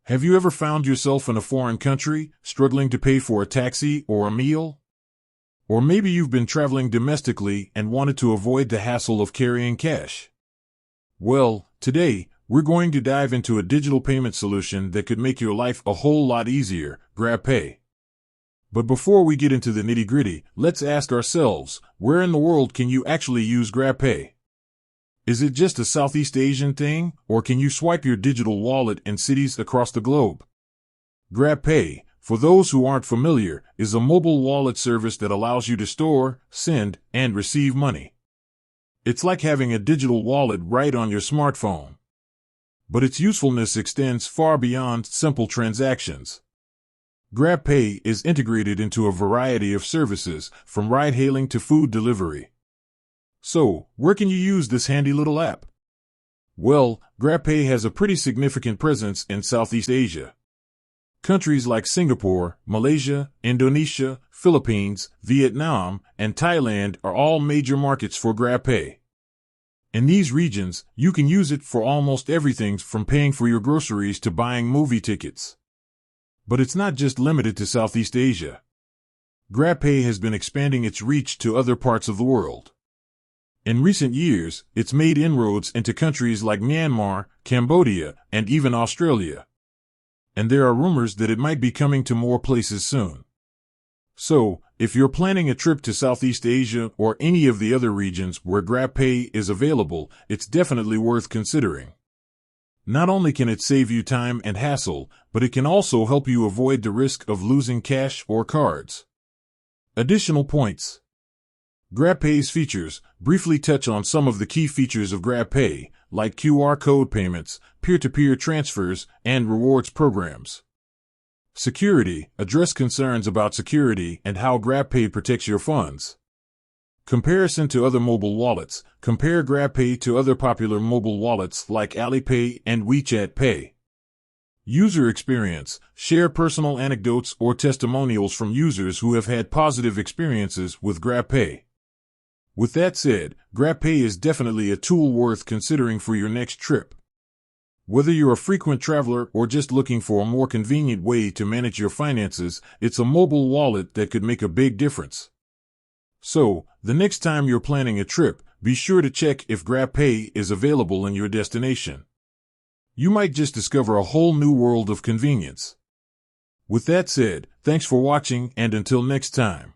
Have you ever found yourself in a foreign country, struggling to pay for a taxi or a meal? Or maybe you've been traveling domestically and wanted to avoid the hassle of carrying cash. Well, today, we're going to dive into a digital payment solution that could make your life a whole lot easier, GrabPay. But before we get into the nitty-gritty, let's ask ourselves, where in the world can you actually use GrabPay? Is it just a Southeast Asian thing, or can you swipe your digital wallet in cities across the globe? GrabPay, for those who aren't familiar, is a mobile wallet service that allows you to store, send, and receive money. It's like having a digital wallet right on your smartphone. But its usefulness extends far beyond simple transactions. GrabPay is integrated into a variety of services, from ride-hailing to food delivery. So, where can you use this handy little app? Well, GrabPay has a pretty significant presence in Southeast Asia. Countries like Singapore, Malaysia, Indonesia, Philippines, Vietnam, and Thailand are all major markets for GrabPay. In these regions, you can use it for almost everything from paying for your groceries to buying movie tickets. But it's not just limited to Southeast Asia. GrabPay has been expanding its reach to other parts of the world. In recent years, it's made inroads into countries like Myanmar, Cambodia, and even Australia. And there are rumors that it might be coming to more places soon. So, if you're planning a trip to Southeast Asia or any of the other regions where GrabPay is available, it's definitely worth considering. Not only can it save you time and hassle, but it can also help you avoid the risk of losing cash or cards. Additional points. GrabPay's features briefly touch on some of the key features of GrabPay, like QR code payments, peer-to-peer transfers, and rewards programs. Security address concerns about security and how GrabPay protects your funds. Comparison to other mobile wallets. Compare GrabPay to other popular mobile wallets like Alipay and WeChat Pay. User experience. Share personal anecdotes or testimonials from users who have had positive experiences with GrabPay. With that said, GrabPay is definitely a tool worth considering for your next trip. Whether you're a frequent traveler or just looking for a more convenient way to manage your finances, it's a mobile wallet that could make a big difference. So, the next time you're planning a trip, be sure to check if GrabPay is available in your destination. You might just discover a whole new world of convenience. With that said, thanks for watching, and until next time.